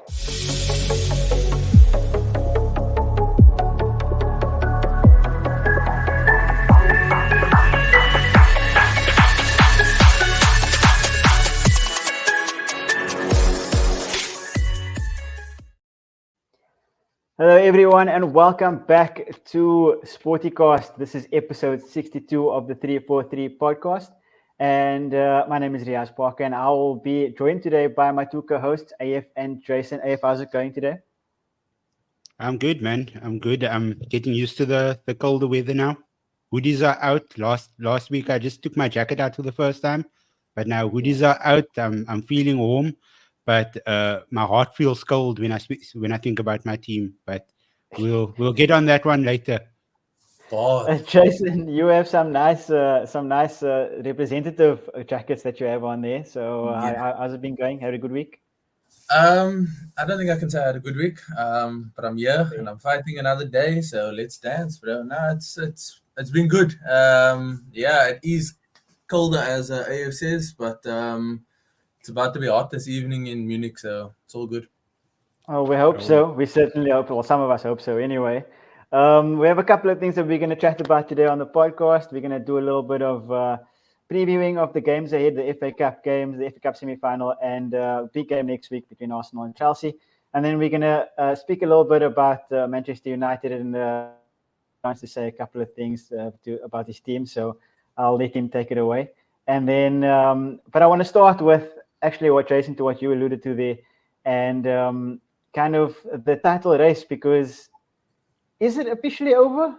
Hello everyone and welcome back to Sportycast. This is episode 62 of the 3FOUR3 podcast, and my name is Riyaz Parker, and I will be joined today by my two co-hosts AF and Jason. AF, how's it going today? I'm good, man. I'm good. I'm getting used to the colder weather now. Hoodies are out. Last week I just took my jacket out for the first time, but now hoodies are out. I'm feeling warm, but my heart feels cold when I think about my team. But we'll get on that one later. Jason, you have some nice representative jackets that you have on there. So how's it been going? Had a good week? I don't think I can say I had a good week. But I'm here and I'm fighting another day. So let's dance, bro. No, it's been good. It is colder as AF says, but it's about to be hot this evening in Munich, so it's all good. Oh, we hope so. We certainly hope. Well, some of us hope so. Anyway, we have a couple of things that we're going to chat about today on the podcast. We're going to do a little bit of previewing of the games ahead, the FA Cup games, the FA Cup semi-final, and big game next week between Arsenal and Chelsea. And then we're going to speak a little bit about Manchester United and wants to say a couple of things about his team. So I'll let him take it away. And then, but I want to start with actually what Jason, to what you alluded to there, and kind of the title race, because is it officially over?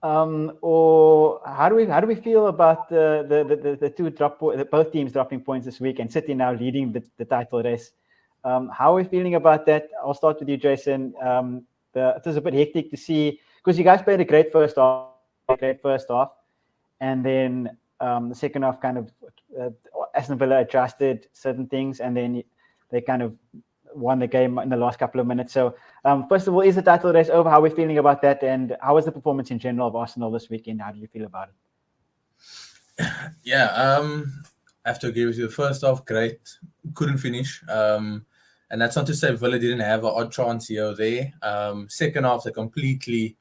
Or how do we feel about both teams dropping points this week and City now leading the title race? How are we feeling about that? I'll start with you, Jason. It was a bit hectic to see, because you guys played a great first half, and then the second half kind of Aston Villa adjusted certain things, and then they kind of won the game in the last couple of minutes. So first of all, is the title race over? How are we feeling about that? And how was the performance in general of Arsenal this weekend? How do you feel about it? I have to agree with you. The first half, great. Couldn't finish. And that's not to say Villa didn't have an odd chance here or there. Second half, they completely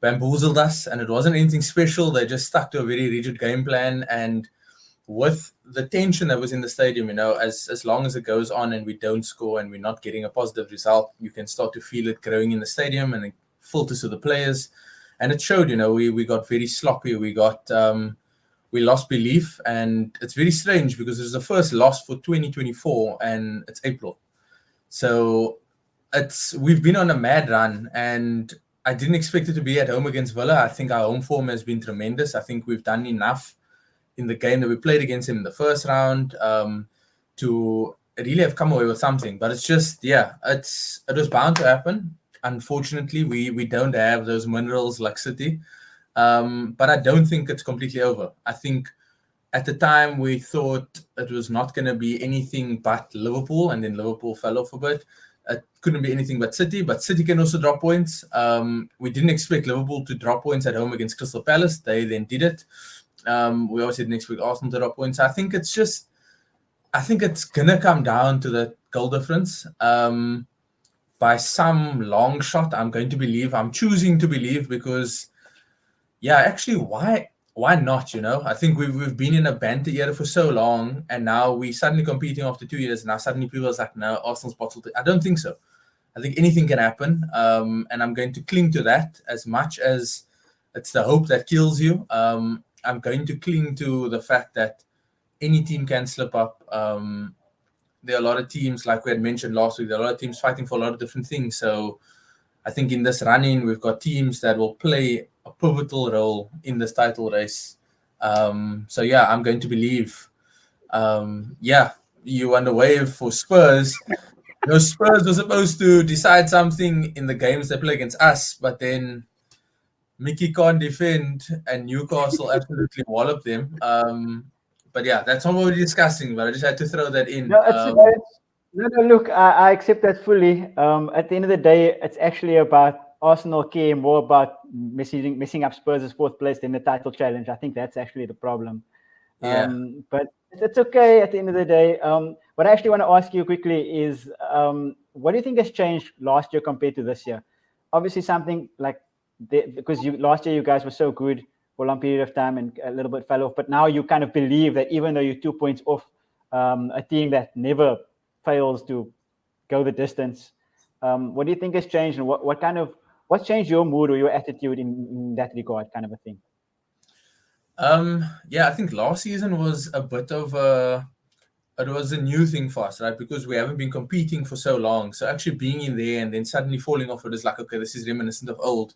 bamboozled us, and it wasn't anything special. They just stuck to a very rigid game plan, and with the tension that was in the stadium, as long as it goes on and we don't score and we're not getting a positive result, you can start to feel it growing in the stadium, and it filters to the players. And it showed, we got very sloppy. We lost belief, and it's very strange because it's the first loss for 2024 and it's April. So we've been on a mad run, and I didn't expect it to be at home against Villa. I think our home form has been tremendous. I think we've done enough in the game that we played against him in the first round to really have come away with something. But it's just, it was bound to happen. Unfortunately, we don't have those minerals like City. But I don't think it's completely over. I think at the time we thought it was not going to be anything but Liverpool, and then Liverpool fell off a bit. It couldn't be anything but City can also drop points. We didn't expect Liverpool to drop points at home against Crystal Palace. They then did it. We obviously didn't expect Arsenal to drop points. I think it's going to come down to the goal difference. By some long shot, I'm choosing to believe, because, actually, why not, I think we've been in a banter era for so long, and now we're suddenly competing after 2 years, and now suddenly people are like, no, Arsenal's bottled it. I don't think so. I think anything can happen, and I'm going to cling to that as much as it's the hope that kills you. I'm going to cling to the fact that any team can slip up. There are a lot of teams, like we had mentioned last week, there are a lot of teams fighting for a lot of different things. So I think in this run-in, we've got teams that will play a pivotal role in this title race. I'm going to believe. You won the wave for Spurs. Spurs were supposed to decide something in the games they play against us, but then Mickey can't defend, and Newcastle absolutely walloped them. But that's not what we're discussing, but I just had to throw that in. Look, I accept that fully. At the end of the day, it's actually about Arsenal care more about messing up Spurs' fourth place than the title challenge. I think that's actually the problem. But it's okay at the end of the day. What I actually want to ask you quickly is, what do you think has changed last year compared to this year? Obviously, something like because last year you guys were so good for a long period of time and a little bit fell off, but now you kind of believe that even though you're 2 points off a team that never fails to go the distance, what do you think has changed, and what's changed your mood or your attitude in that regard, kind of a thing? Yeah, I think last season was a bit of it was a new thing for us, right? Because we haven't been competing for so long. So actually being in there and then suddenly falling off, it is like, okay, this is reminiscent of old.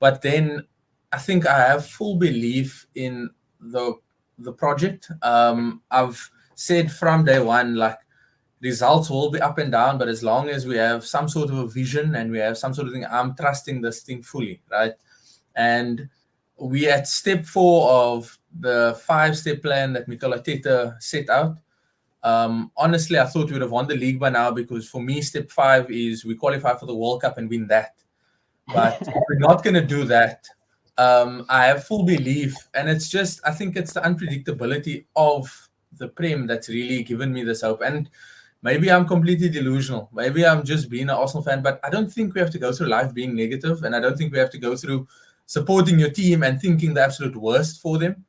But then I think I have full belief in the project. I've said from day one, like, results will be up and down, but as long as we have some sort of a vision and we have some sort of thing, I'm trusting this thing fully, right? And we at step 4 of the 5-step plan that Mikel Arteta set out. Honestly, I thought we would have won the league by now, because for me, step 5 is we qualify for the World Cup and win that. But if we're not going to do that, I have full belief, and it's just, I think it's the unpredictability of the Prem that's really given me this hope. And maybe I'm completely delusional. Maybe I'm just being an Arsenal fan, but I don't think we have to go through life being negative, and I don't think we have to go through supporting your team and thinking the absolute worst for them.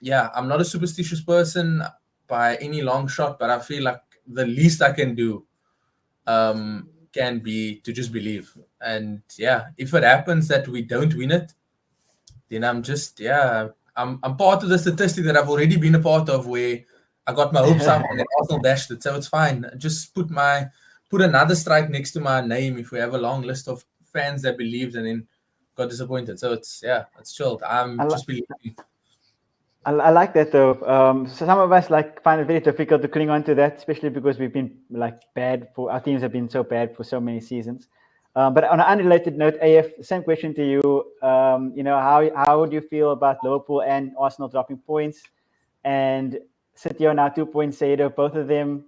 Yeah, I'm not a superstitious person by any long shot, but I feel like the least I can do can be to just believe. And yeah, if it happens that we don't win it, then I'm just, I'm part of the statistic that I've already been a part of, where I got my hopes up and then Arsenal dashed it. So it's fine. Just put another strike next to my name if we have a long list of fans that believed and then got disappointed. So it's chilled. I'm just believing. I like that though. So some of us find it very difficult to cling on to that, especially because we've been bad for our teams have been so bad for so many seasons. But on an unrelated note, AF, same question to you. How would you feel about Liverpool and Arsenal dropping points, and City are now 2 points ahead of both of them?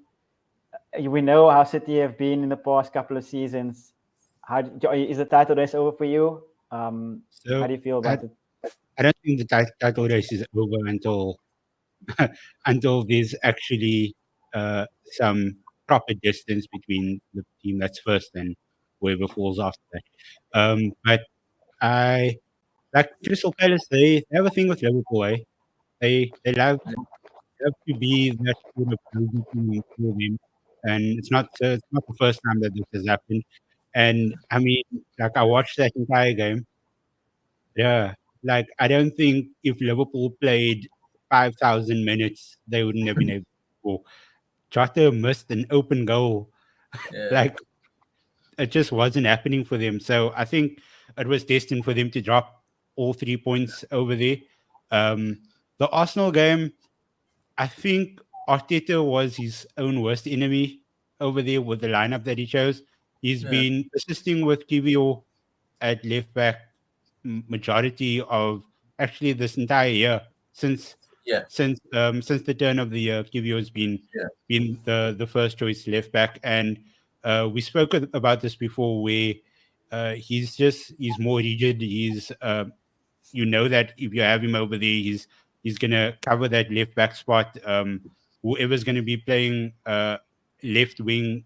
We know how City have been in the past couple of seasons. Is the title race over for you? How do you feel about it? I don't think the title race is over until there's actually some proper distance between the team that's first and whoever falls after that. But I like Crystal Palace. They have a thing with Liverpool. They love to be that sort of crazy team for them, and it's not the first time that this has happened. And I mean, I watched that entire game. Yeah, I don't think if Liverpool played 5,000 minutes, they wouldn't have been able to score. Jota missed an open goal. Yeah. It just wasn't happening for them. So I think it was destined for them to drop all 3 points over there. The Arsenal game, I think Arteta was his own worst enemy over there with the lineup that he chose. He's been persisting with Kivio at left back majority of actually this entire year since the turn of the year. Kivio has been the first choice left back, and we spoke about this before, where he's more rigid. He's that if you have him over there, he's gonna cover that left back spot. Whoever's gonna be playing left wing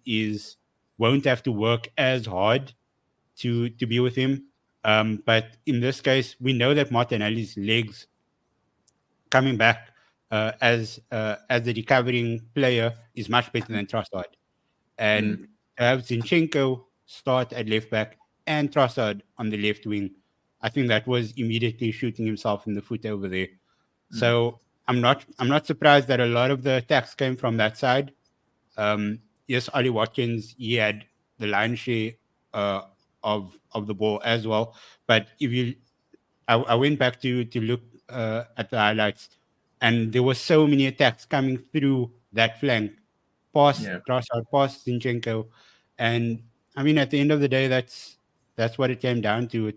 won't have to work as hard to be with him. But in this case, we know that Martinelli's legs coming back as a recovering player is much better than Trossard. And to have Zinchenko start at left back and Trossard on the left wing, I think that was immediately shooting himself in the foot over there. So I'm not surprised that a lot of the attacks came from that side. Yes, Ollie Watkins, he had the lion's share of the ball as well. But I went back to look at the highlights, and there were so many attacks coming through that flank, past Trossard, past Zinchenko, and I mean, at the end of the day, that's what it came down to.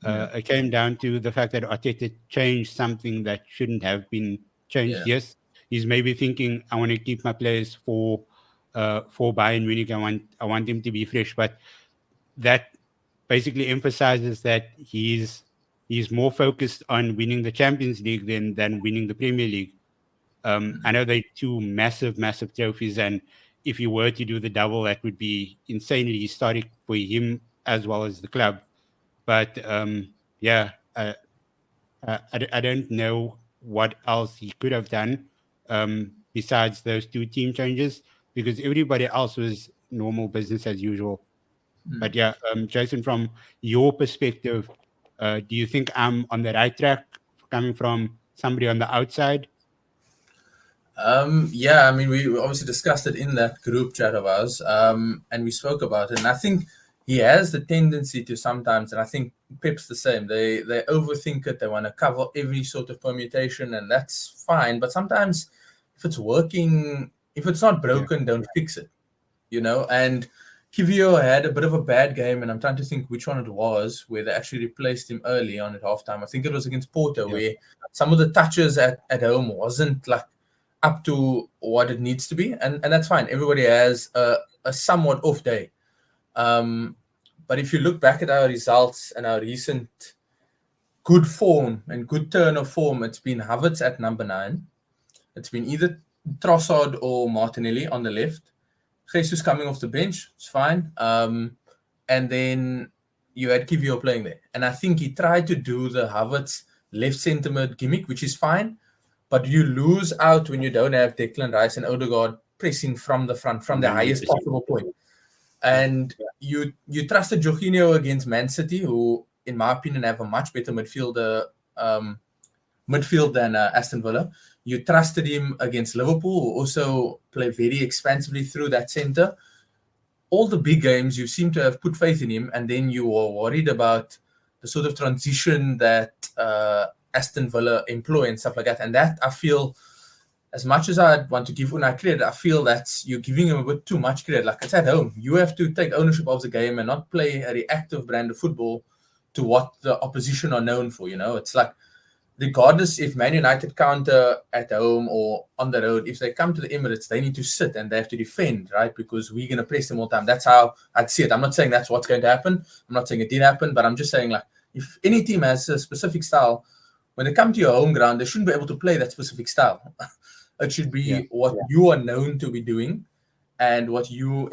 It came down to the fact that Arteta changed something that shouldn't have been changed. Yes, he's maybe thinking, I want to keep my players for Bayern Munich. I want him to be fresh, but that basically emphasizes that he's more focused on winning the Champions League than winning the Premier League. I know they're two massive trophies, and if he were to do the double, that would be insanely historic for him as well as the club. But yeah, I don't know what else he could have done besides those two team changes, because everybody else was normal business as usual. But yeah, Jason, from your perspective, do you think I'm on the right track coming from somebody on the outside? Yeah, I mean, we obviously discussed it in that group chat of ours, and we spoke about it. And I think he has the tendency to sometimes, and I think Pep's the same. They overthink it. They want to cover every sort of permutation, and that's fine. But sometimes, if it's working, if it's not broken, don't fix it. And Kivio had a bit of a bad game, and I'm trying to think which one it was where they actually replaced him early on at halftime. I think it was against Porto, where some of the touches at home wasn't like up to what it needs to be, and that's fine. Everybody has a somewhat off day. But if you look back at our results and our recent good form and good turn of form, it's been Havertz at number 9. It's been either Trossard or Martinelli on the left. Jesus coming off the bench, it's fine. And then you had Kivio playing there. And I think he tried to do the Havertz left centre mid gimmick, which is fine. But you lose out when you don't have Declan Rice and Odegaard pressing from the front, from the highest possible point. And you trusted Jorginho against Man City, who, in my opinion, have a much better midfield than Aston Villa. You trusted him against Liverpool, who also play very expansively through that centre. All the big games, you seem to have put faith in him, and then you were worried about the sort of transition that Aston Villa employ and stuff like that. And that, I feel, as much as I want to give Unai credit, I feel that you're giving him a bit too much credit. Like, it's at home. You have to take ownership of the game and not play a reactive brand of football to what the opposition are known for. It's like, regardless if Man United counter at home or on the road, if they come to the Emirates, they need to sit and they have to defend, right? Because we're going to press them all the time. That's how I'd see it. I'm not saying that's what's going to happen. I'm not saying it did happen, but I'm just saying, like, if any team has a specific style, when they come to your home ground, they shouldn't be able to play that specific style. It should be what you are known to be doing and what you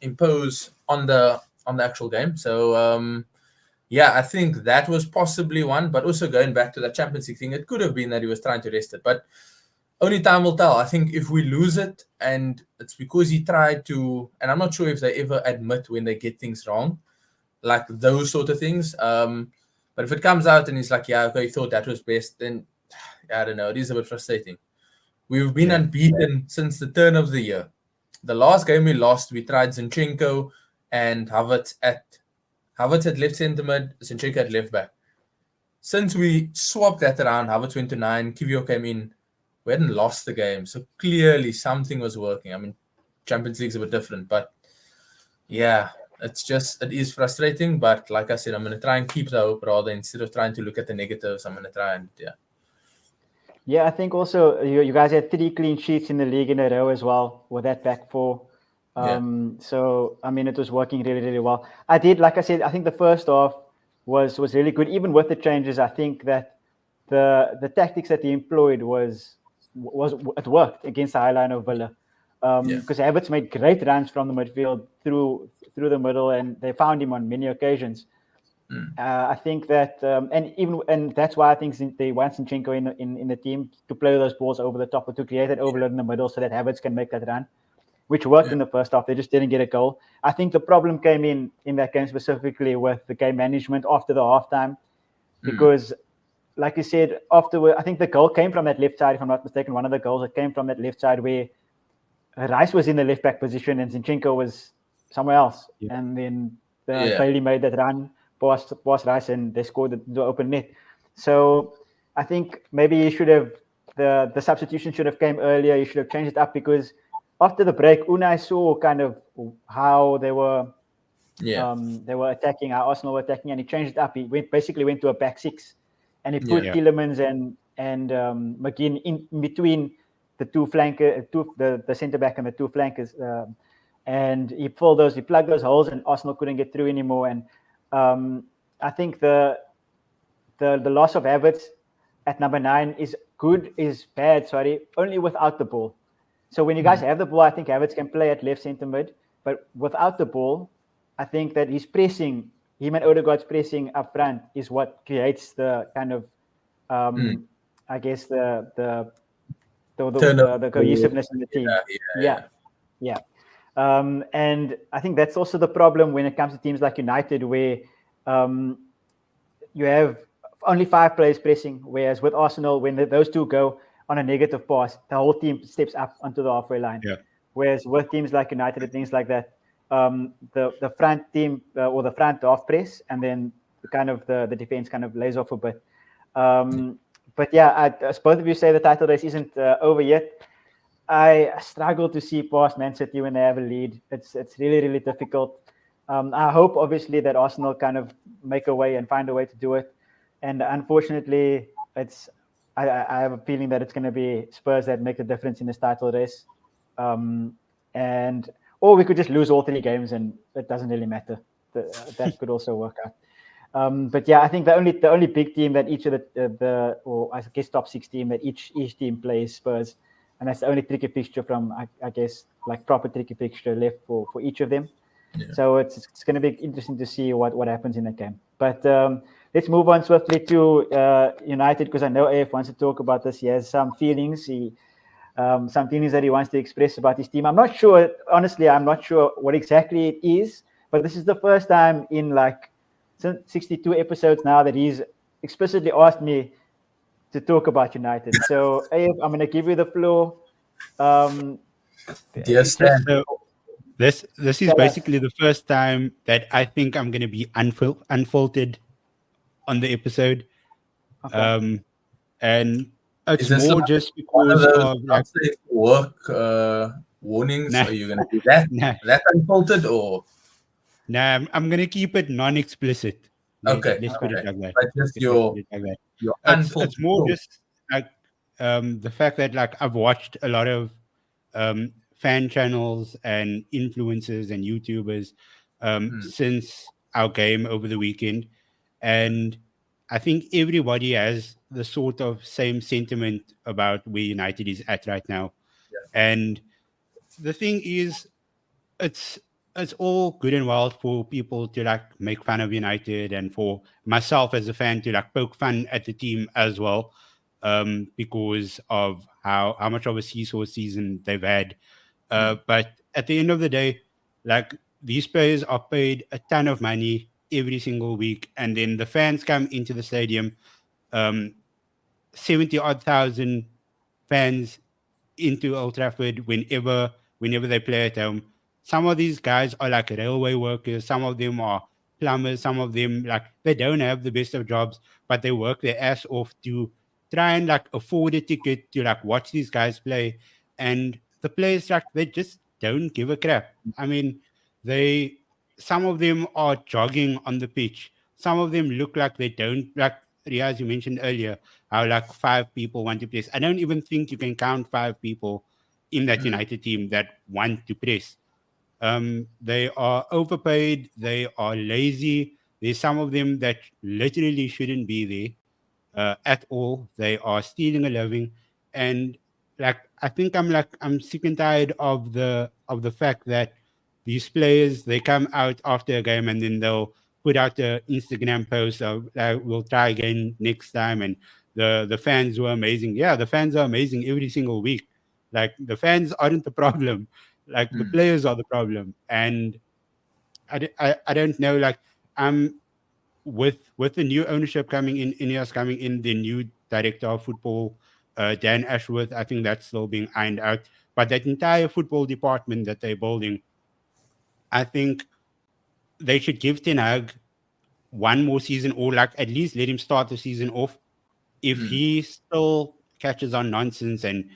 impose on the actual game. So, yeah, I think that was possibly one, but also going back to that Champions League thing, it could have been that he was trying to rest it, but only time will tell. I think if we lose it, and it's because he tried to, and I'm not sure if they ever admit when they get things wrong, like those sort of things. But if it comes out and he's like, yeah, okay, he thought that was best, then I don't know. It is a bit frustrating. We've been unbeaten since the turn of the year. The last game we lost, we tried Zinchenko and Havertz at left centre mid, Zinchenko at left back. Since we swapped that around, Havertz went to 9, Kivio came in, we hadn't lost the game. So clearly something was working. I mean, Champions League's a bit different, but yeah, it is frustrating. But like I said, I'm going to try and keep the hope rather, instead of trying to look at the negatives. I'm going to try and, Yeah, I think also you guys had 3 clean sheets in the league in a row as well with that back four. So, I mean, it was working really, really well. Like I said, I think the first half was really good. Even with the changes, I think that the tactics that he employed it worked against the high line of Villa. Because Havertz made great runs from the midfield through the middle, and they found him on many occasions. I think that, and that's why I think they want Zinchenko in the team to play those balls over the top or to create that overload in the middle so that Havertz can make that run, which worked in the first half. They just didn't get a goal. I think the problem came in that game specifically with the game management after the halftime, because, like you said, afterward, I think the goal came from that left side, if I'm not mistaken. One of the goals that came from that left side where Rice was in the left back position and Zinchenko was somewhere else, and then Bailey made that run past Rice and they scored the open net. So I think maybe you should have the substitution should have came earlier. You should have changed it up, because after the break, Unai saw kind of how they were attacking, how Arsenal were attacking, and he changed it up. He basically went to a back 6, and he put Tielemans and McGinn in between the two flanker, the centre back and the two flankers, and he plugged those holes, and Arsenal couldn't get through anymore. And I think the loss of Havertz at number 9 is bad, only without the ball. So when you guys have the ball, I think Havertz can play at left centre mid. But without the ball, I think that his pressing, him and Odegaard's pressing up front, is what creates the kind of, I guess the cohesiveness in the team. Yeah. And I think that's also the problem when it comes to teams like United, where you have only 5 players pressing, whereas with Arsenal, when those two go on a negative pass, the whole team steps up onto the halfway line. Yeah. Whereas with teams like United and things like that, the front team or the front half press, and then the defense kind of lays off a bit. But yeah, as both of you say, the title race isn't over yet. I struggle to see past Man City when they have a lead. It's really, really difficult. I hope, obviously, that Arsenal kind of make a way and find a way to do it. And unfortunately, I have a feeling that it's going to be Spurs that make the difference in this title race. Or we could just lose all 3 games and it doesn't really matter. That could also work out. But yeah, I think the only big team that each of or I guess top 6 team that each team plays Spurs. And that's the only tricky fixture from, I guess, like proper tricky fixture left for each of them. Yeah. So it's going to be interesting to see what happens in that game. But let's move on swiftly to United, because I know AF wants to talk about this. He has some feelings. Some feelings that he wants to express about his team. I'm not sure, honestly, what exactly it is. But this is the first time in like 62 episodes now that he's explicitly asked me to talk about United. So AF, I'm going to give you the floor. Yes, this is basically the first time that I think I'm going to be unfiltered on the episode. Okay. And it's more just because of like work warnings. Are you going to do that? That unfiltered or? Nah, I'm going to keep it non-explicit. Okay. Let's put it like that. But just your it's more just like the fact that like I've watched a lot of fan channels and influencers and YouTubers since our game over the weekend, and I think everybody has the sort of same sentiment about where United is at right now. And the thing is, it's all good and well for people to like make fun of United, and for myself as a fan to like poke fun at the team as well, because of how much of a seesaw season they've had. But at the end of the day, like these players are paid a ton of money every single week, and then the fans come into the stadium, 70,000 odd fans into Old Trafford whenever they play at home. Some of these guys are like railway workers, some of them are plumbers, some of them like they don't have the best of jobs, but they work their ass off to try and like afford a ticket to like watch these guys play. And the players like they just don't give a crap. I mean, some of them are jogging on the pitch. Some of them look like they don't, like Riyaz, you mentioned earlier, how like 5 people want to press. I don't even think you can count 5 people in that United team that want to press. They are overpaid. They are lazy. There's some of them that literally shouldn't be there at all. They are stealing a living, and like I think I'm sick and tired of the fact that these players, they come out after a game and then they'll put out the Instagram post of we'll try again next time, and the fans were amazing. Yeah, the fans are amazing every single week. Like the fans aren't the problem. Like the players are the problem. And I don't know. Like with the new ownership coming in, Ineos coming in, the new director of football, Dan Ashworth, I think that's still being ironed out. But that entire football department that they're building, I think they should give Ten Hag one more season, or like at least let him start the season off. If he still catches on nonsense and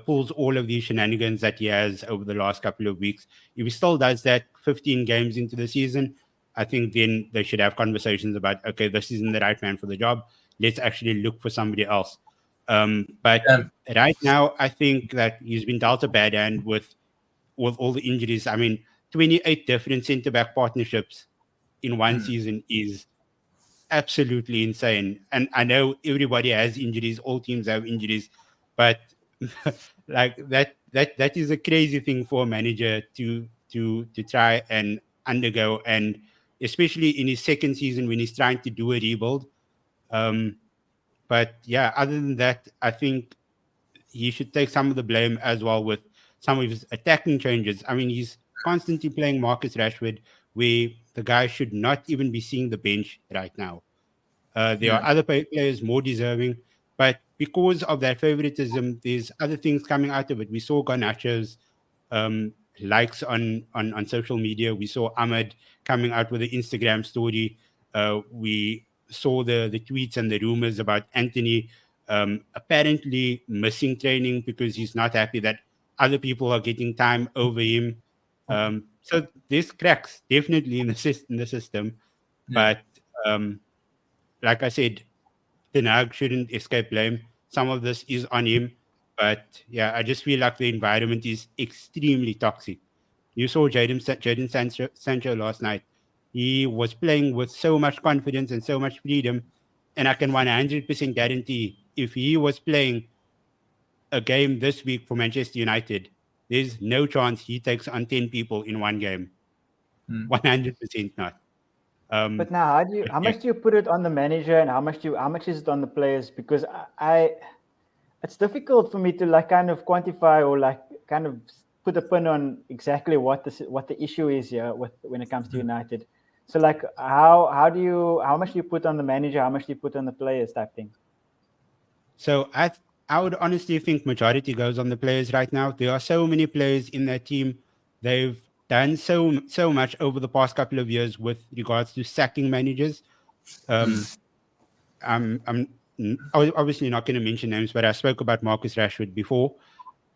pulls all of these shenanigans that he has over the last couple of weeks, if he still does that 15 games into the season, I think then they should have conversations about, okay, this isn't the right man for the job. Let's actually look for somebody else. But right now, I think that he's been dealt a bad hand with all the injuries. I mean, 28 different centre-back partnerships in one season is absolutely insane. And I know everybody has injuries, all teams have injuries, but like that is a crazy thing for a manager to try and undergo, and especially in his second season when he's trying to do a rebuild. But yeah, other than that, I think he should take some of the blame as well with some of his attacking changes. I mean, he's constantly playing Marcus Rashford, where the guy should not even be seeing the bench right now. There are other players more deserving, but because of that favoritism, there's other things coming out of it. We saw Garnacho's likes on social media. We saw Ahmed coming out with an Instagram story. We saw the tweets and the rumors about Anthony apparently missing training because he's not happy that other people are getting time over him. So there's cracks definitely in the system, but like I said, Ten Hag shouldn't escape blame. Some of this is on him, but yeah, I just feel like the environment is extremely toxic. You saw Jadon Sancho last night. He was playing with so much confidence and so much freedom, and I can 100% guarantee if he was playing a game this week for Manchester United, there's no chance he takes on 10 people in one game. 100% not. But now, how much do you put it on the manager, and how much is it on the players? Because it's difficult for me to like kind of quantify or like kind of put a pin on exactly what the issue is here when it comes to United. So like how much do you put on the manager? How much do you put on the players type thing? So I would honestly think majority goes on the players right now. There are so many players in that team. They've done so much over the past couple of years with regards to sacking managers. I'm obviously not going to mention names, but I spoke about Marcus Rashford before.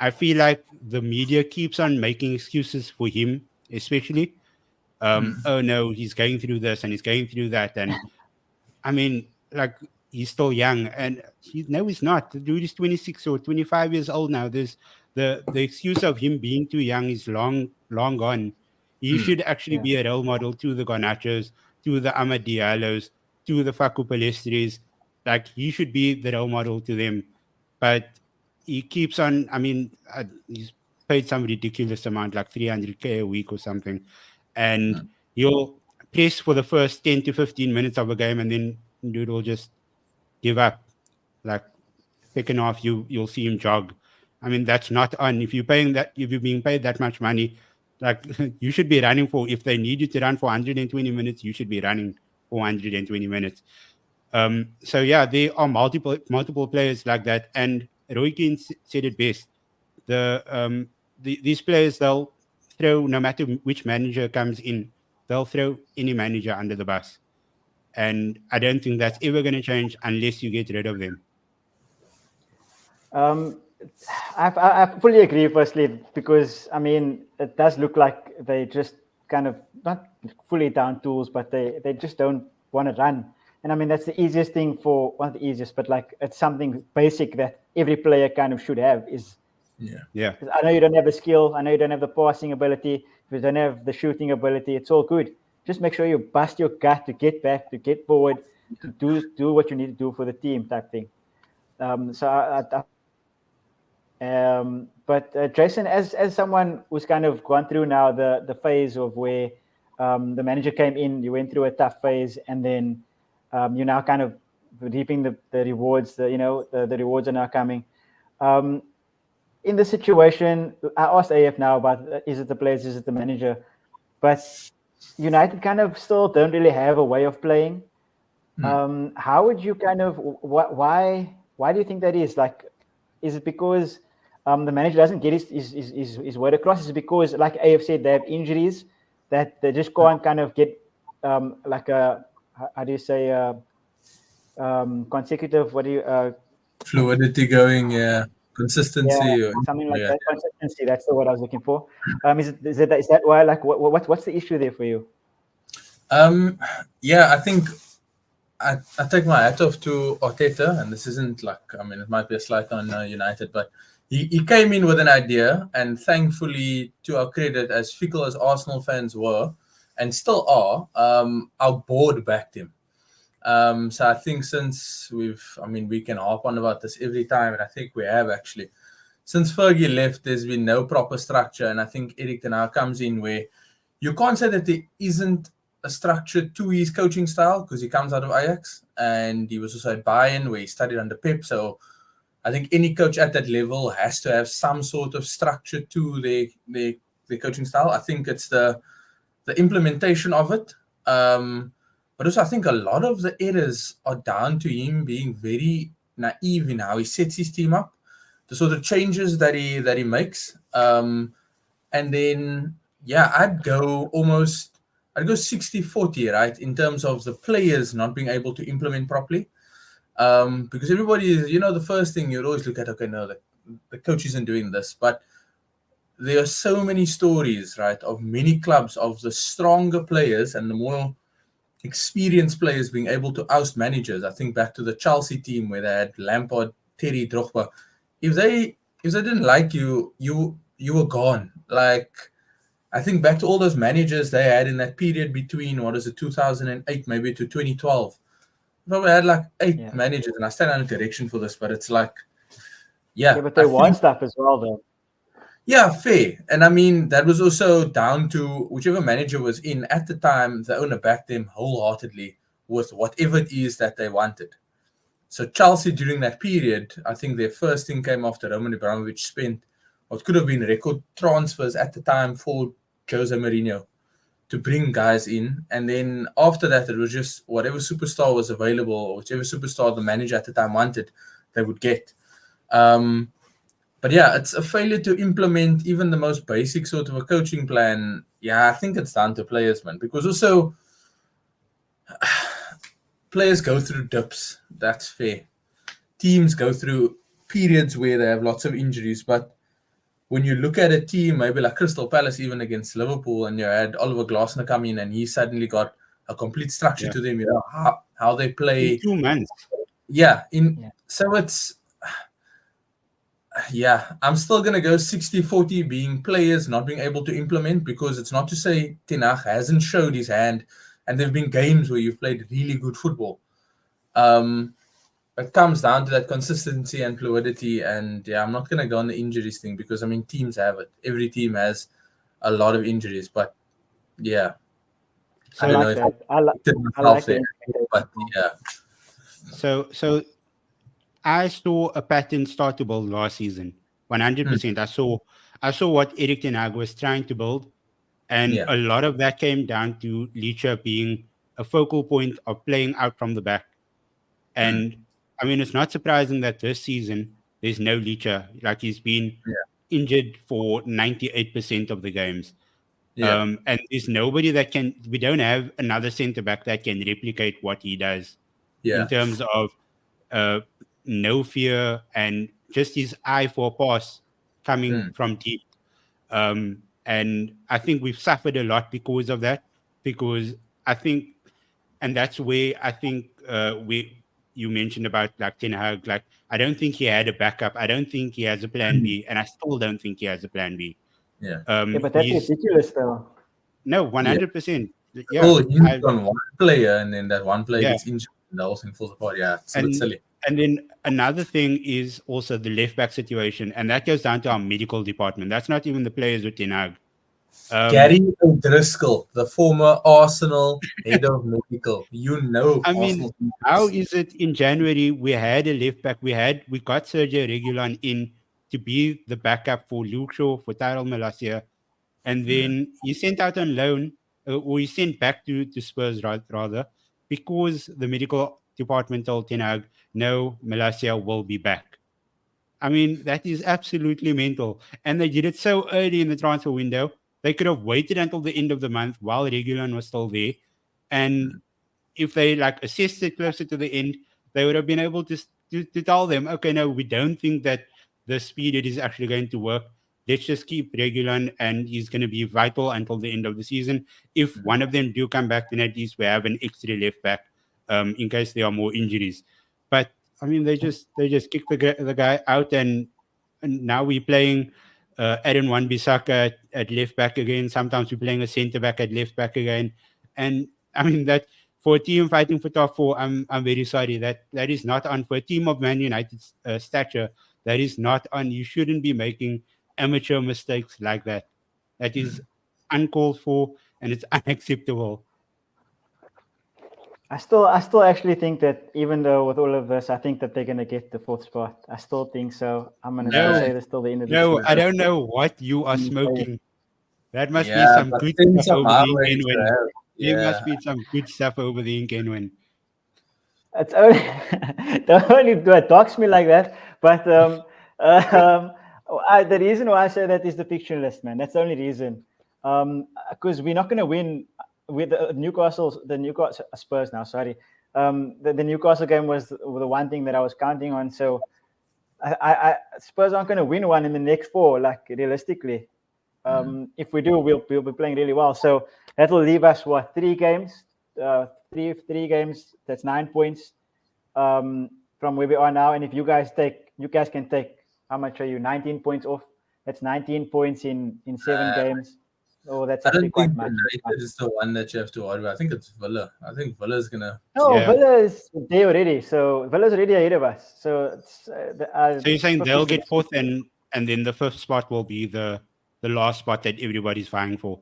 I feel like the media keeps on making excuses for him, especially. Oh no, he's going through this and he's going through that, and I mean, like he's still young, and he's not. The dude is 26 or 25 years old now. There's the excuse of him being too young is long gone. He should actually be a role model to the Garnachos, to the Amad Diallos, to the Facu Palestris. Like he should be the role model to them, but he keeps on. I mean, he's paid some ridiculous amount, like 300K a week or something, and he'll press for the first 10 to 15 minutes of a game, and then dude will just give up. Like second half, you'll see him jog. I mean, that's not on. If you're being paid that much money, like you should be running for. If they need you to run for 120 minutes, you should be running for 120 minutes. So yeah, there are multiple players like that, and Roy Keane said it best. These players, they'll throw, no matter which manager comes in, they'll throw any manager under the bus. And I don't think that's ever going to change unless you get rid of them. I fully agree, firstly, because I mean, it does look like they just kind of not fully down tools, but they just don't want to run. And I mean, that's the easiest thing for one of the easiest, but like it's something basic that every player kind of should have is. Yeah. I know you don't have the skill. I know you don't have the passing ability. If you don't have the shooting ability, it's all good. Just make sure you bust your gut to get back, to get forward, to do what you need to do for the team type thing. But Jason, as someone who's kind of gone through now the phase of where the manager came in, you went through a tough phase, and then you're now kind of reaping the rewards. The rewards are now coming. In the situation, I asked AF now about is it the players, is it the manager? But United kind of still don't really have a way of playing. How would you kind of why do you think that is? Like, is it because the manager doesn't get his word across? Is it because, like AF said, they have injuries that they just can't kind of get like a how do you say consecutive? What do you fluidity going? Yeah. Consistency, something like that. Consistency. That's the word I was looking for. Is that why? Like, what's the issue there for you? Yeah, I think I take my hat off to Arteta, and this isn't like, I mean, it might be a slight on United, but he came in with an idea, and thankfully, to our credit, as fickle as Arsenal fans were, and still are, our board backed him. So I think since we can harp on about this every time, and I think we have actually. since Fergie left, there's been no proper structure, and I think Erik ten Hag comes in where you can't say that there isn't a structure to his coaching style because he comes out of Ajax and he was also at Bayern where he studied under Pep. So I think any coach at that level has to have some sort of structure to their coaching style. I think it's the implementation of it. But also I think a lot of the errors are down to him being very naive in how he sets his team up, the sort of changes that he makes. And then I'd go 60-40, right, in terms of the players not being able to implement properly. Because everybody is, the first thing you'd always look at, okay, no, the coach isn't doing this. But there are so many stories, right, of many clubs, of the stronger players and the more experienced players being able to oust managers. I think back to the Chelsea team where they had Lampard, Terry, Drogba. If they didn't like you, you were gone. Like, I think back to all those managers they had in that period between, 2008 maybe to 2012. Probably had like 8 managers, and I stand under correction for this, but it's like, but they won stuff as well, though. Yeah, fair. And I mean, that was also down to whichever manager was in at the time, the owner backed them wholeheartedly with whatever it is that they wanted. So Chelsea during that period, I think their first thing came after Roman Abramovich spent what could have been record transfers at the time for Jose Mourinho to bring guys in. And then after that, it was just whatever superstar was available, or whichever superstar the manager at the time wanted, they would get. But it's a failure to implement even the most basic sort of a coaching plan. I think it's down to players, man, because also players go through dips. That's fair. Teams go through periods where they have lots of injuries, but when you look at a team, maybe like Crystal Palace, even against Liverpool, and you had Oliver Glasner come in and he suddenly got a complete structure to them, how they play. In 2 months. So it's, I'm still going to go 60-40 being players not being able to implement, because it's not to say Ten Hag hasn't showed his hand, and there have been games where you've played really good football. It comes down to that consistency and fluidity, and I'm not going to go on the injuries thing, because I mean teams have it. Every team has a lot of injuries, but I don't know if I like that. But So I saw a pattern start to build last season. 100%. I saw what Erik ten Hag was trying to build, and a lot of that came down to Licha being a focal point of playing out from the back. And I mean, it's not surprising that this season there's no Licha. Like, he's been injured for 98% of the games. And there's nobody that can. We don't have another centre back that can replicate what he does in terms of no fear and just his eye for a pass coming from deep. And I think we've suffered a lot because of that. Because I think, and that's where I think you mentioned about like Ten Hag. Like, I don't think he had a backup. I don't think he has a plan B, and I still don't think he has a plan B. But that's ridiculous, though. No, 100%. He's on one player, and then that one player gets injured, and the whole thing falls apart. It's silly. And then another thing is also the left back situation, and that goes down to our medical department. That's not even the players with Ten Hag. Gary O'Driscoll, the former Arsenal head of medical. I mean, how is it in January we had a left back? We got Sergio Reguilon in to be the backup for Luke Shaw, for Tyrell Malacia, and then he sent out on loan, or he sent back to Spurs rather, because the medical department told Ten Hag, no, Malacia will be back. I mean, that is absolutely mental. And they did it so early in the transfer window. They could have waited until the end of the month while Reguilon was still there. And if they assessed it closer to the end, they would have been able to tell them, okay, no, we don't think that this period is actually going to work. Let's just keep Reguilon, and he's going to be vital until the end of the season. If one of them do come back, then at least we have an extra left back in case there are more injuries. But I mean, they just kicked the guy out, and now we're playing Aaron Wan-Bissaka at left back again. Sometimes we're playing a centre back at left back again. And I mean, that for a team fighting for top 4, I'm very sorry. That is not on. For a team of Man United's stature, That is not on. You shouldn't be making amateur mistakes like that. That is uncalled for and it's unacceptable. I still actually think that even though with all of this, I think that they're going to get the 4th spot. I still think so. I'm going to still say this till the end of the No, season. I don't know what you are smoking. That must be Yeah, some but good things stuff are over my the way weekend to when. have. There Yeah. must be some good stuff over the weekend when. It's only don't only do it dox me like that, but the reason why I say that is the fixture list, man. That's the only reason. Because we're not going to win with the Newcastle Spurs now. Sorry, the Newcastle game was the one thing that I was counting on. So I Spurs aren't going to win one in the next 4, like realistically. If we do, we'll be playing really well. So that will leave us 3 games, three games. That's 9 points from where we are now. And if you guys can take, how much are you? 19 points off. That's 19 points in 7 games. Oh, that's I actually don't quite think much. United is the one that you have to worry about. I think it's Villa. I think Villa's gonna. No, Yeah. Villa is there already. So Villa's already ahead of us. So it's, So you're saying they'll get 4th and then the 5th spot will be the last spot that everybody's vying for.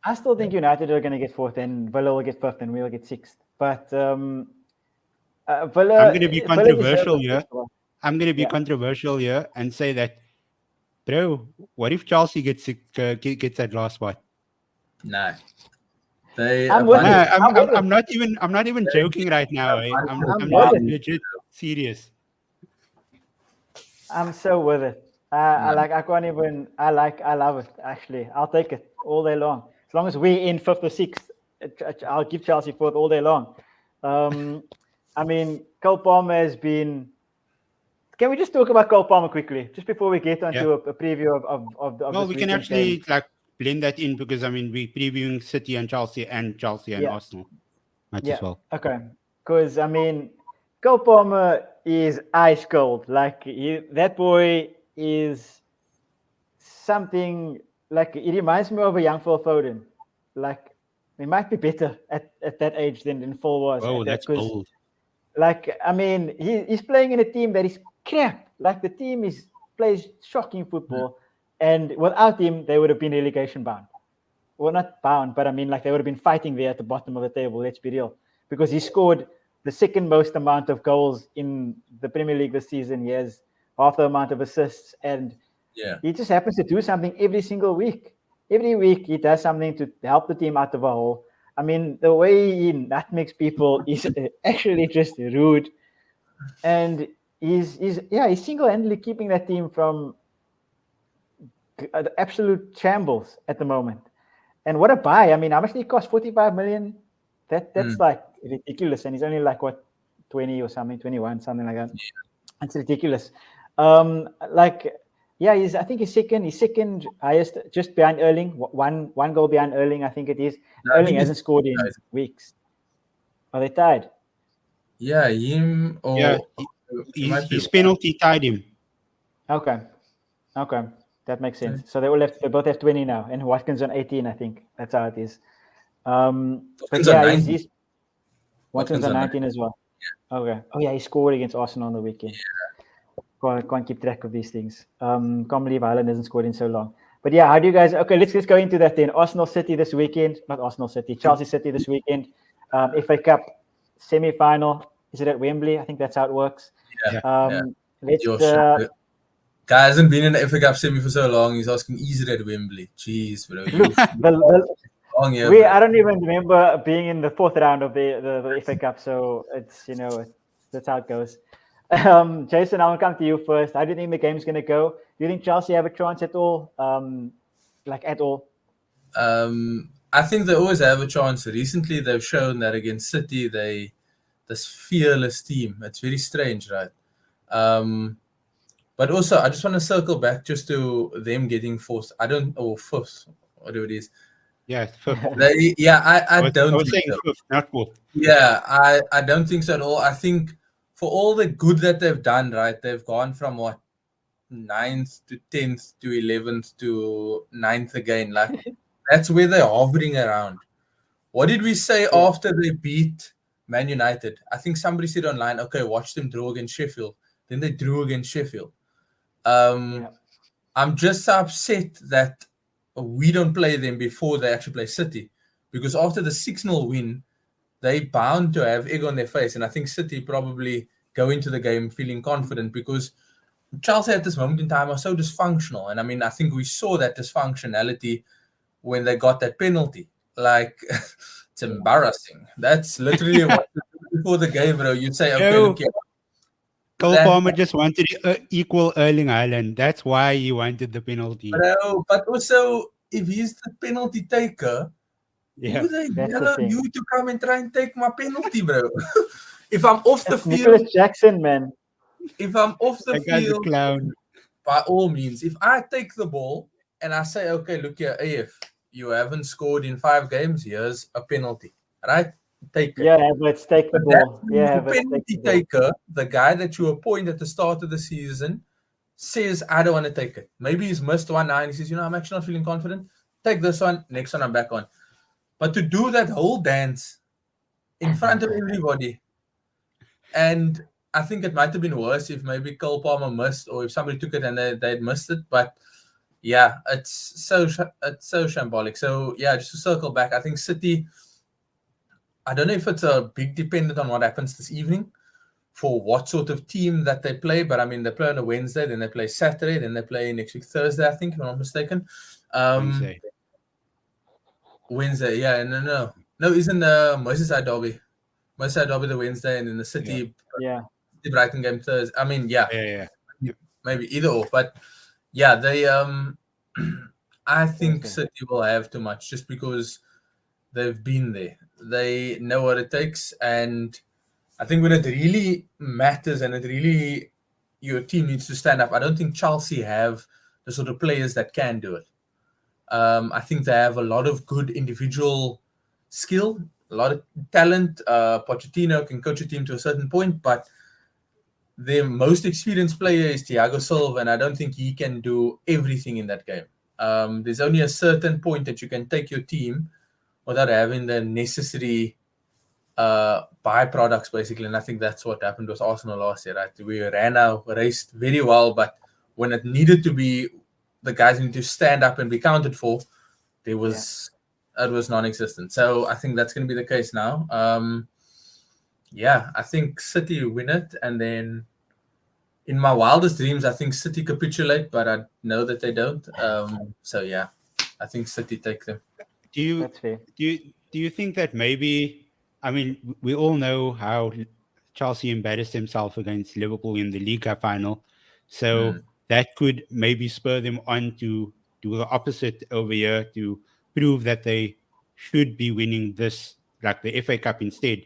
I still think United are going to get 4th and Villa will get 5th and we'll get 6th. But Villa. I'm going to be controversial here. I'm going to be Yeah. controversial here and say that, bro, what if Chelsea gets that last spot? Nah. They. I'm with it. I'm not even joking right now. I'm with it. legit serious. I'm so with it. I love it, actually. I'll take it all day long. As long as we're in 5th or 6th, I'll give Chelsea 4th all day long. I mean, Cole Palmer has been. Can we just talk about Cole Palmer quickly, just before we get onto a preview of Well, this we can actually blend that in because I mean we're previewing City and Chelsea and Arsenal. Might as well. Okay. Because I mean, Cole Palmer is ice cold. Like that boy is something like it reminds me of a young Phil Foden. Like he might be better at that age than Phil was. Oh, that's old. Like I mean, he's playing in a team that is crap. Like the team plays shocking football, and without him, they would have been relegation bound. Well, not bound, but I mean, like they would have been fighting there at the bottom of the table. Let's be real, because he scored the 2nd most amount of goals in the Premier League this season. He has half the amount of assists, and he just happens to do something every single week. Every week, he does something to help the team out of a hole. I mean, the way he nutmegs people is actually just rude, and he's single-handedly keeping that team from absolute shambles at the moment. And what a buy! I mean, how much did he cost? 45 million. That's like ridiculous, and he's only like what 20 or something, 21, something like that. That's ridiculous. I think he's second highest, just behind Erling. One goal behind Erling, I think it is. Erling hasn't scored in weeks. Are they tied? Yeah, him or his penalty tied him. Okay, that makes sense. So they both have 20 now, and Watkins on 18, I think. That's how it is. But yeah, he's Watkins on 19 as well. Yeah. Okay. Oh yeah, he scored against Arsenal on the weekend. Yeah. Can't keep track of these things. Can't believe Ireland hasn't scored in so long. But yeah, how do you guys? Okay, let's go into that then. Arsenal City this weekend, not Arsenal City, Chelsea City this weekend. FA Cup semi-final. Is it at Wembley? I think that's how it works. Yeah. Guy hasn't been in the FA Cup semi for so long. He's asking, is it at Wembley? Jeez, bro. I don't even remember being in the 4th round of the FA Cup, so it's that's how it goes. Jason, I will come to you first. How do you think the game's going to go? Do you think Chelsea have a chance at all? At all? I think they always have a chance. Recently, they've shown that against City, this fearless team. It's very strange, right? But also, I just want to circle back just to them getting 4th. 5th, whatever it is. Yeah, 5th. I don't think saying so. 5th, not 4th. Yeah, I don't think so at all. I think for all the good that they've done, right, they've gone from 9th to 10th to 11th to 9th again. Like, that's where they're hovering around. What did we say after they beat Man United? I think somebody said online, okay, watch them draw against Sheffield. Then they drew against Sheffield. I'm just upset that we don't play them before they actually play City, because after the 6-0 win, they bound to have egg on their face, and I think City probably go into the game feeling confident, because Chelsea at this moment in time are so dysfunctional. And I mean, I think we saw that dysfunctionality when they got that penalty. Like, it's embarrassing. That's literally what before the game, bro. You say, okay, look here. Cole Palmer just wanted to equal Erling Haaland. That's why he wanted the penalty. Bro, but also, if he's the penalty taker, who the hell are you to come and try and take my penalty, bro? If I'm off the field, Nicholas Jackson, man. If I'm off the That guy's a field, clown. by all means, if I take the ball and I say, okay, look here, AF, you haven't scored in 5 games, here's a penalty, right? Take it. Yeah, let's take the ball. Yeah, the penalty taker, the guy that you appoint at the start of the season, says, I don't want to take it. Maybe he's missed one now and he says, I'm actually not feeling confident. Take this one, next one I'm back on. But to do that whole dance in front of everybody, and I think it might have been worse if maybe Cole Palmer missed, or if somebody took it and they'd missed it. But yeah, it's so shambolic. So yeah, just to circle back, I think City, I don't know if it's a big dependent on what happens this evening for what sort of team that they play. But I mean, they play on a Wednesday, then they play Saturday, then they play next week Thursday, I think, if I'm not mistaken. Wednesday, yeah, no, isn't the Merseyside derby the Wednesday, and then the City the Brighton game Thursday. I mean, maybe either or, but yeah, they I think City will have too much just because they've been there. They know what it takes, and I think when it really matters and it really your team needs to stand up, I don't think Chelsea have the sort of players that can do it. I think they have a lot of good individual skill, a lot of talent. Pochettino can coach a team to a certain point, but their most experienced player is Thiago Silva, and I don't think he can do everything in that game. There's only a certain point that you can take your team without having the necessary byproducts, basically. And I think that's what happened with Arsenal last year, right? We raced very well, but when it needed to be, the guys need to stand up and be counted for, it was non-existent. So I think that's going to be the case now. I think City win it, and then in my wildest dreams, I think City capitulate, but I know that they don't. So yeah, I think City take them. Do you think that maybe, I mean, we all know how Chelsea embarrassed themselves against Liverpool in the League Cup final, so that could maybe spur them on to do the opposite over here, to prove that they should be winning this, like the FA Cup instead.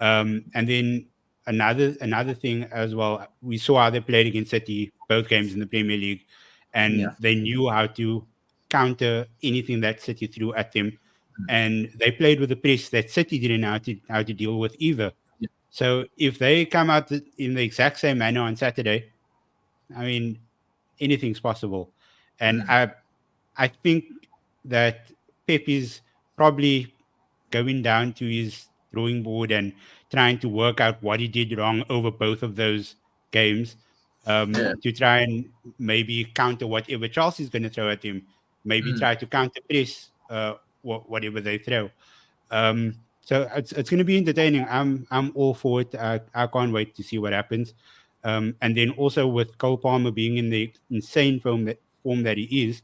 And then another thing as well, we saw how they played against City, both games in the Premier League, and they knew how to counter anything that City threw at them, and they played with a press that City didn't know how to deal with either. So if they come out in the exact same manner on Saturday, I mean, anything's possible. And I think that Pep is probably going down to his drawing board and trying to work out what he did wrong over both of those games, to try and maybe counter whatever Chelsea's going to throw at him, maybe try to counter press whatever they throw. So it's going to be entertaining. I'm all for it. I can't wait to see what happens. And then also with Cole Palmer being in the insane form that he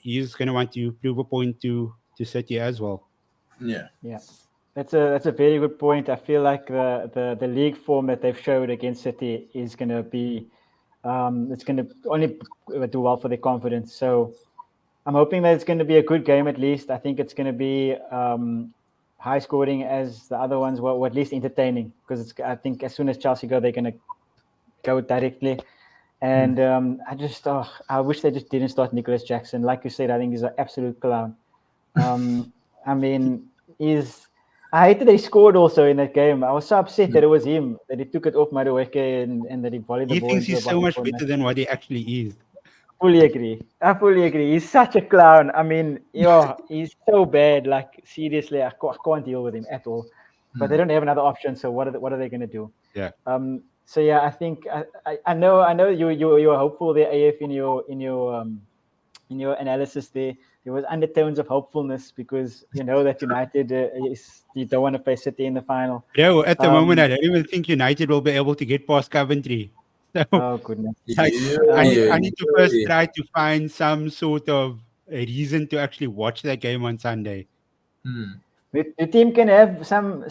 is going to want to prove a point to City as well. Yeah. That's a very good point. I feel like the league form that they've showed against City is going to be it's going to only do well for their confidence. So I'm hoping that it's going to be a good game at least. I think it's going to be high scoring as the other ones were, or at least entertaining, because I think as soon as Chelsea go, they're going to go directly. And I wish they just didn't start Nicholas Jackson. Like you said, I think he's an absolute clown. I mean, I hated that he scored also in that game. I was so upset that it was him, that he took it off Madueke and that he volleyed the ball. He thinks he's so much better than what he actually is. I fully agree. He's such a clown. I mean, he's so bad. Like, seriously, I can't deal with him at all. But they don't have another option, so what are they going to do? Yeah. So yeah, I think I know you were hopeful there, AF, in your analysis there. There was undertones of hopefulness because you know that United you don't want to play City in the final. Bro, at the moment, I don't even think United will be able to get past Coventry. So, Oh goodness. like, Yeah. I need to first try to find some sort of a reason to actually watch that game on Sunday. The team can have some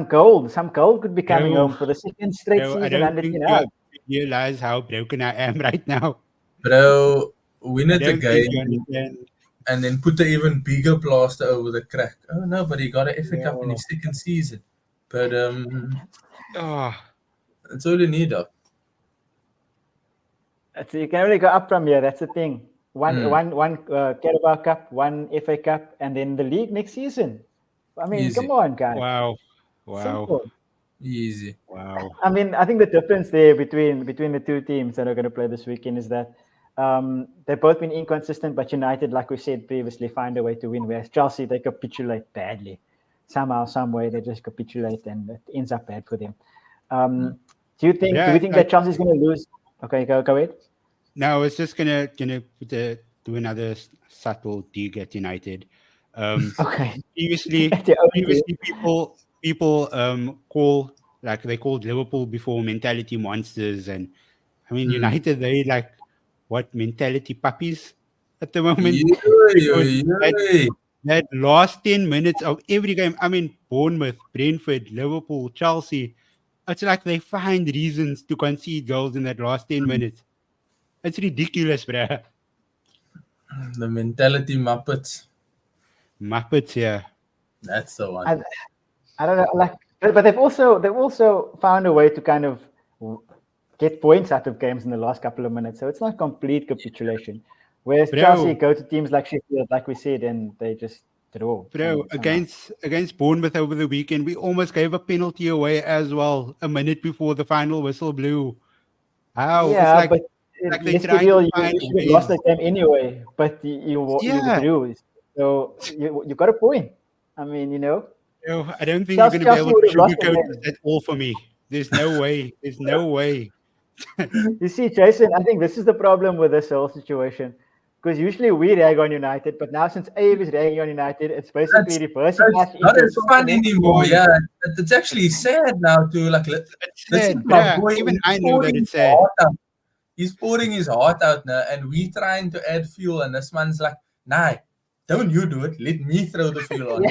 gold. Some gold could be coming Bro, home for the second straight Bro, I season don't under think Ten. you realize how broken I am right now. Bro, win I at the don't think you game understand. and then put the even bigger plaster over the crack. Oh no, but he got an FA Cup in Yeah. his second season. But Oh, that's all you need, though. So you can only go up from here. That's the thing. One Carabao Cup, one FA Cup, and then the league next season. I mean, Easy. come on, guys. wow. Simple. Easy. Wow. I mean, I think the difference there between the two teams that are going to play this weekend is that they've both been inconsistent, but United, like we said previously, find a way to win. Whereas Chelsea, they capitulate badly. Somehow, some way, they just capitulate, and it ends up bad for them. Do you think? Do we think that Chelsea's going to lose? Okay, go ahead. No, I was just gonna do another subtle dig at United. Okay. Previously, At your own team. people call, like, they called Liverpool before mentality monsters, and I mean United, they like what, mentality puppies at the moment. Because that last 10 minutes of every game, I mean Bournemouth, Brentford, Liverpool, Chelsea, it's like they find reasons to concede goals in that last 10 minutes. It's ridiculous, bruh. The mentality Muppets. Muppets, yeah. That's the one. I don't know, like, but they've also found a way to kind of get points out of games in the last couple of minutes. So it's not complete capitulation. Whereas Chelsea go to teams like Sheffield, like we said, and they just draw. Bro, against Bournemouth over the weekend, we almost gave a penalty away as well a minute before the final whistle blew. How? Yeah, it's but like they're let's be trying real. to You find should have lost ways. that game anyway, but you drew. So you got a point. I mean, you know. Bro, I don't think you're going to be able to sugarcoat this at all for me. There's no way. There's no way. You see, Jason, I think this is the problem with this whole situation. Because usually we rag on United, but now since Abe is ragging on United, it's basically reversing That's not as fun anymore. Yeah, it's actually sad now too. Like, this is my boy. Even I know that it's sad. He's pouring his heart out now, and we trying to add fuel, and this man's like, "Nah, don't you do it. Let me throw the fuel on."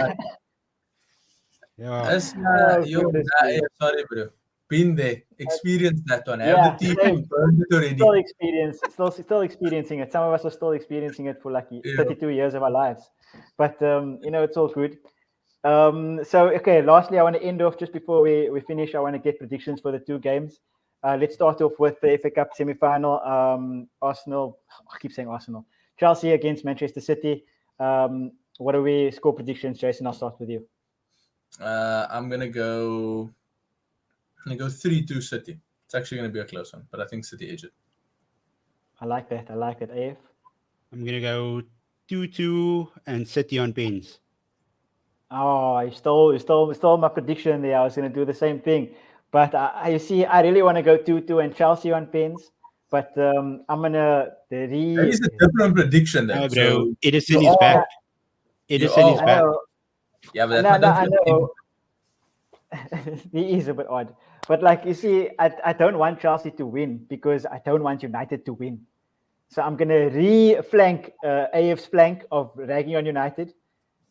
Yeah. Sorry, bro. Been there, experienced that one. Yeah, Have the team burned it already. Still experiencing it. Some of us are still experiencing it for like 32 years of our lives. But you know, it's all good. So okay, lastly, I want to end off just before we finish. I want to get predictions for the two games. Let's start off with the FA Cup semi-final. Arsenal. I keep saying Arsenal. Chelsea against Manchester City. What are we score predictions, Jason? I'll start with you. I'm gonna go 3-2 City. It's actually gonna be a close one, but I think City edge it. I like that. AF. I'm gonna go 2-2 and City on pens. Oh, you stole my prediction there. I was going to do the same thing, but you see, I really want to go 2-2 and Chelsea on pens. But I'm gonna. That is a different prediction, then. Bro, So Edison is back. Edison is back. Yeah, but that's I know. He is a bit odd, but like you see, I don't want Chelsea to win because I don't want United to win. So I'm gonna re-flank AF's flank of ragging on United.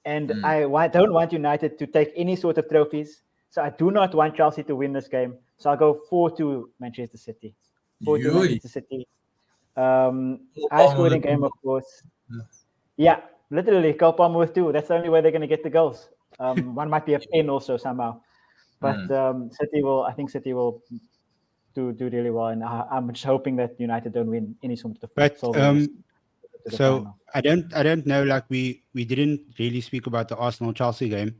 And I don't want United to take any sort of trophies. So I do not want Chelsea to win this game. So I'll go 4-2 Manchester City. 4-2 Manchester City. High-scoring game, of course. Yeah, literally, Cole Palmer with 2. That's the only way they're going to get the goals. One might be a pen also somehow. But I think City will do really well. And I'm just hoping that United don't win any sort of so I don't know, like we didn't really speak about the Arsenal Chelsea game,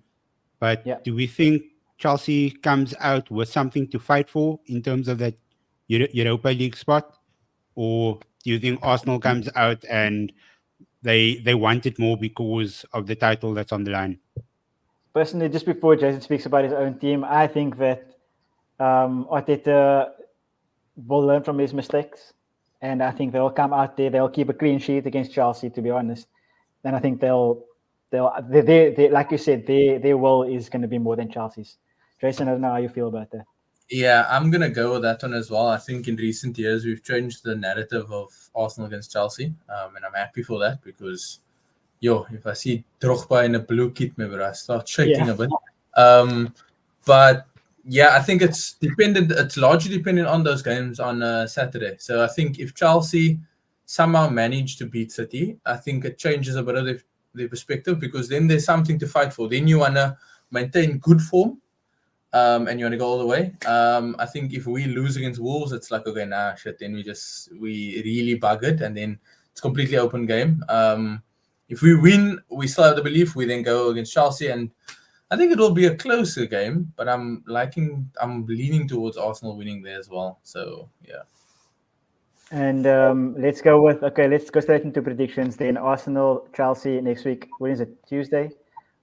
but do we think Chelsea comes out with something to fight for in terms of that Europa League spot, or do you think Arsenal comes out and they want it more because of the title that's on the line? Personally, just before Jason speaks about his own team, I think that Arteta will learn from his mistakes, and I think they'll come out there. They'll keep a clean sheet against Chelsea, to be honest. And I think they'll like you said, their will is going to be more than Chelsea's. Jason, I don't know how you feel about that. Yeah, I'm going to go with that one as well. I think in recent years, we've changed the narrative of Arsenal against Chelsea. And I'm happy for that because, if I see Drogba in a blue kit, maybe I start shaking a bit. But yeah, I think it's dependent. It's largely dependent on those games on Saturday. So I think if Chelsea somehow manage to beat City, I think it changes a bit of their perspective because then there's something to fight for. Then you want to maintain good form. And you want to go all the way. I think if we lose against Wolves, it's like, okay, nah, shit. Then we really buggered, and then it's completely open game. If we win, we still have the belief. We then go against Chelsea, and I think it will be a closer game. But I'm leaning towards Arsenal winning there as well. So yeah. And let's go straight into predictions. Then Arsenal, Chelsea next week. When is it? Tuesday.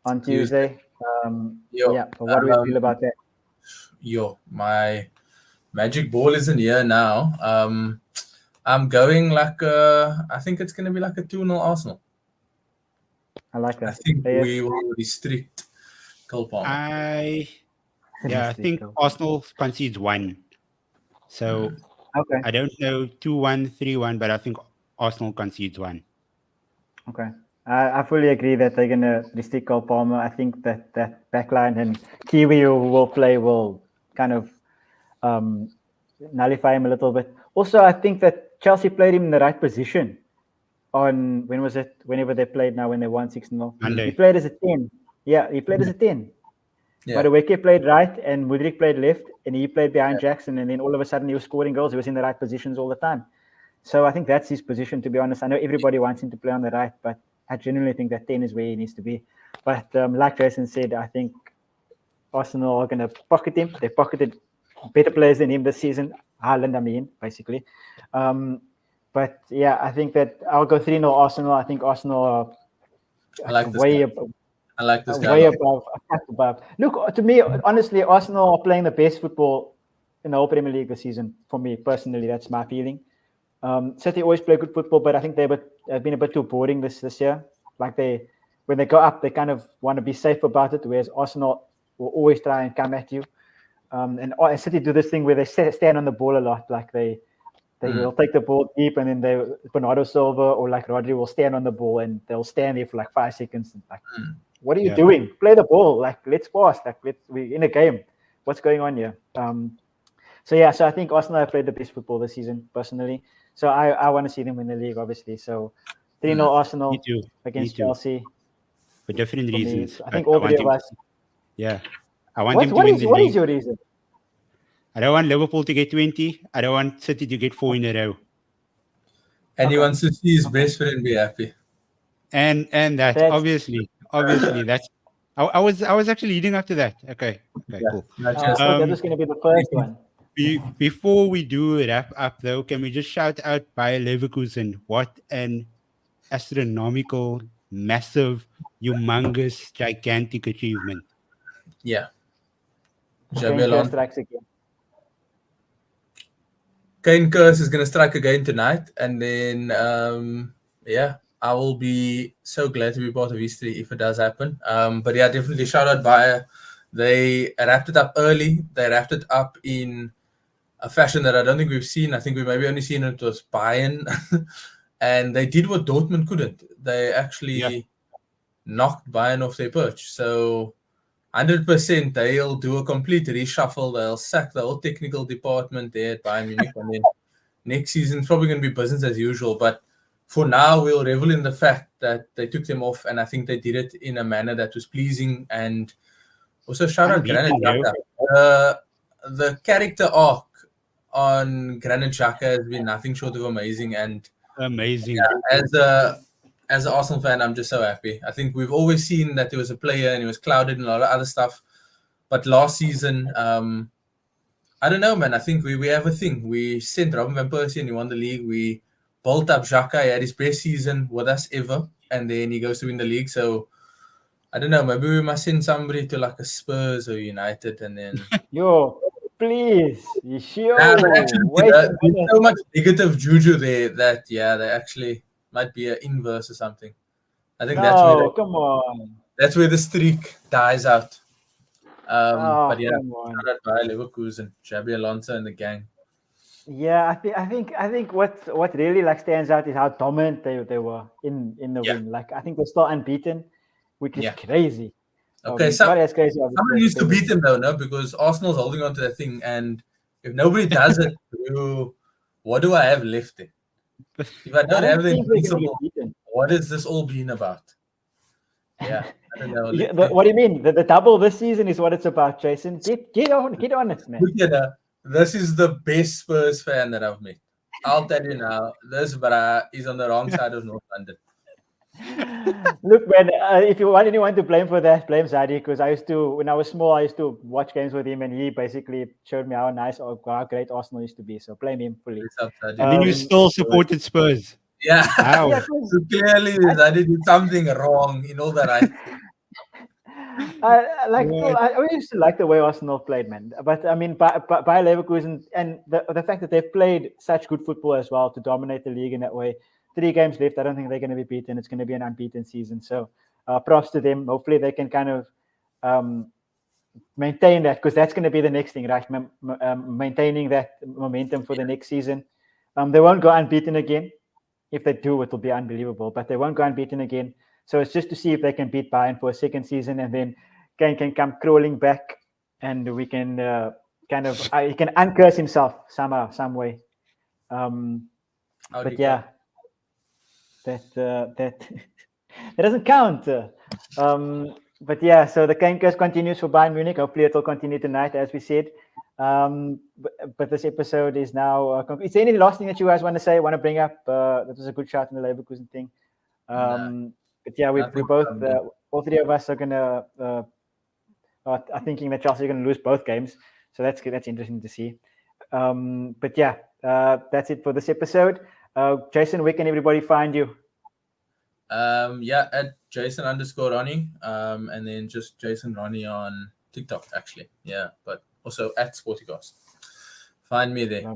On Tuesday. What do we feel about that? My magic ball isn't here now. I'm going like I think it's going to be like a 2-0 Arsenal. I like that. I think we will restrict Cole Palmer. I think Arsenal concedes 1. So okay. I don't know 2-1, 3-1, but I think Arsenal concedes 1. Okay. I fully agree that they're going to restrict Cole Palmer. I think that backline and Kiwi who will play will kind of nullify him a little bit. Also, I think that Chelsea played him in the right position on, when was it? Whenever they played now, when they won 6-0. Monday. He played as a 10. Yeah, he played as a 10. Yeah. Madueke played right and Mudryk played left and he played behind Jackson, and then all of a sudden he was scoring goals. He was in the right positions all the time. So I think that's his position, to be honest. I know everybody wants him to play on the right, but I genuinely think that 10 is where he needs to be. But like Jason said, I think Arsenal are going to pocket him. They pocketed better players than him this season. Haaland, I mean, basically. But yeah, I think that I'll go 3-0 Arsenal. I think Arsenal are way above. I like this guy. Way above. Look, to me, honestly, Arsenal are playing the best football in the whole Premier League this season. For me, personally, that's my feeling. City always play good football, but I think they've been a bit too boring this year. Like when they go up, they kind of want to be safe about it, whereas Arsenal will always try and come at you. And City do this thing where they stand on the ball a lot. Like they will take the ball deep, and then Bernardo Silva or like Rodri will stand on the ball, and they'll stand there for like 5 seconds. And like, what are you doing? Play the ball. Like, let's pass. Like, we're in a game. What's going on here? So I think Arsenal have played the best football this season, personally. So I want to see them win the league, obviously. So 3-0 Arsenal against Chelsea. For different reasons. I think all three of us. Yeah. I want them to win the league. What is your reason? I don't want Liverpool to get 20. I don't want City to get 4 in a row. And he wants to see his best friend be happy. And that's obviously that's I was actually leading up to that. Okay, cool. That was going to be the first one. Before we do wrap up, though, can we just shout out Bayer Leverkusen? What an astronomical, massive, humongous, gigantic achievement. Yeah. Kane strikes again. Kane Curse is going to strike again tonight. And then, I will be so glad to be part of history if it does happen. But yeah, definitely shout out Bayer. They wrapped it up early. They wrapped it up in a fashion that I don't think we've seen. I think we maybe only seen it was Bayern. And they did what Dortmund couldn't. They actually knocked Bayern off their perch. So 100% they'll do a complete reshuffle. They'll sack the whole technical department there at Bayern Munich. And then next season it's probably going to be business as usual. But for now, we'll revel in the fact that they took them off. And I think they did it in a manner that was pleasing. And also shout out Granit Xhaka. The character arc on Granit Xhaka has been nothing short of amazing. And amazing. Yeah, as an Arsenal fan, I'm just so happy. I think we've always seen that there was a player and he was clouded and a lot of other stuff. But last season, I don't know, man. I think we have a thing. We sent Robin van Persie and he won the league. We built up Xhaka. He had his best season with us ever. And then he goes to win the league. So, I don't know. Maybe we must send somebody to like a Spurs or United and then... Please, you sure? Nah, but actually, Wait a there's minute. so much negative juju there that they actually might be an inverse or something. I think No, come on. that's where the streak dies out. But yeah, Come on. shout out Bayer Leverkusen, Xabi Alonso and the gang. Yeah, I think what really like stands out is how dominant they were in the win. Like I think they're still unbeaten, which is crazy. Okay, Not as crazy. someone needs to beat them though, no? Because Arsenal's holding on to that thing, and if nobody does it, what do I have left then? If I don't have the invincible, what has this all been about? Yeah, I don't know. What do you mean? The double this season is what it's about, Jason. Get on it, man. Look at this is the best Spurs fan that I've met. I'll tell you now, this bra is on the wrong side of North London. Look, man, if you want anyone to blame for that, blame Zadie, because when I was small, I used to watch games with him, and he basically showed me how nice or how great Arsenal used to be. So blame him fully. And then you still supported Spurs. Yeah. Wow. So clearly, Zadie did something wrong in all the right things. I used to like the way Arsenal played, man. But I mean, by Leverkusen and the fact that they've played such good football as well to dominate the league in that way. 3 games left. I don't think they're going to be beaten. It's going to be an unbeaten season. So props to them. Hopefully they can kind of maintain that, because that's going to be the next thing, right? Maintaining that momentum for the next season. They won't go unbeaten again. If they do, it will be unbelievable. But they won't go unbeaten again. So it's just to see if they can beat Bayern for a second season, and then can come crawling back, and we can he can uncurse himself somehow, some way. But yeah, that doesn't count. But yeah, so the cane curse continues for Bayern Munich. Hopefully, it will continue tonight, as we said. But this episode is now. Is there any last thing that you guys want to say? Want to bring up? That was a good shot in the Leverkusen thing. But yeah, we both, all 3 of us are gonna are thinking that Chelsea are gonna lose both games. So that's good. That's interesting to see. But yeah, that's it for this episode. Jason, where can everybody find you? At Jason_Ronnie, and then just Jason Ronnie on TikTok, actually. Yeah, but also at Sportycast. Find me there.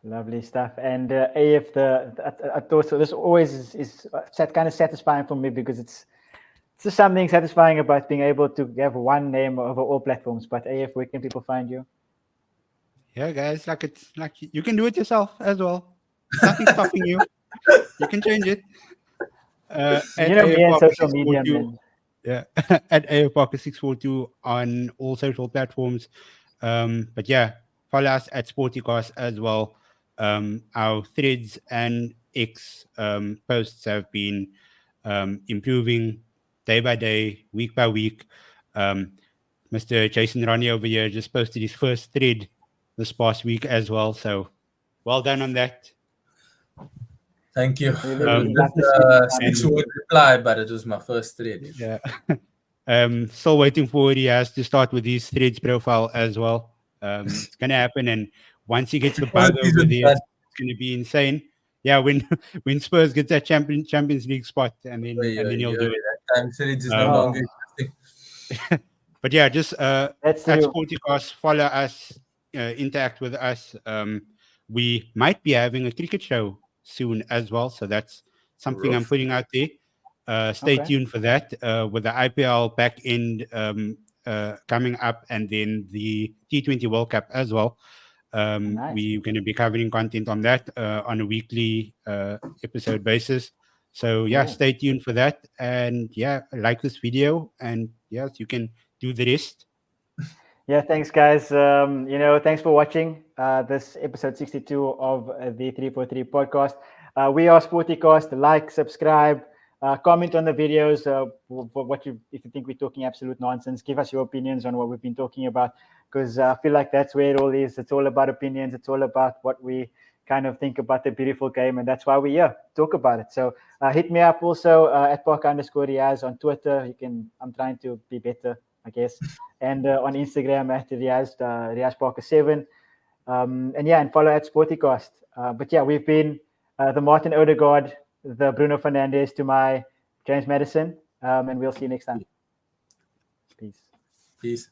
Lovely stuff. And AF, I thought so. This always is kind of satisfying for me, because it's just something satisfying about being able to have one name over all platforms. But AF, where can people find you? Yeah, guys, it's like you can do it yourself as well. Nothing's stopping you. You can change it. Me and social media, man. Yeah, at AFParker642 on all social platforms. But yeah, follow us at Sportycast as well. Our threads and X posts have been improving day by day, week by week. Mr. Jason Ronnie over here just posted his first thread this past week as well. So well done on that. Thank you. Six-word reply, but it was my first thread. Yeah. Still waiting for Riyaz to start with his threads profile as well. It's gonna happen, and once he gets the bug over there, it's gonna be insane. Yeah, when Spurs get that Champions League spot, and then he'll do it. That time threads is no longer existing. But yeah, just at Sportycast, follow us, interact with us. We might be having a cricket show soon as well, so that's something I'm putting out there. Stay tuned for that, with the IPL back end coming up, and then the T20 World Cup as well. Nice. We're going to be covering content on that on a weekly episode basis. So yeah, stay tuned for that, and yeah, like this video, and yes, you can do the rest. Yeah, thanks, guys. Thanks for watching this episode 62 of the 343 podcast. We are Sportycast. Like, subscribe, comment on the videos. If you think we're talking absolute nonsense, give us your opinions on what we've been talking about, because I feel like that's where it all is. It's all about opinions. It's all about what we kind of think about the beautiful game, and that's why we're here, talk about it. So hit me up also at _Riyaz on Twitter. I'm trying to be better, I guess. And on Instagram at Riyaz Parker 7. And follow at Sportycast. But yeah, we've been the Martin Odegaard, the Bruno Fernandes to my James Madison. And we'll see you next time. Peace.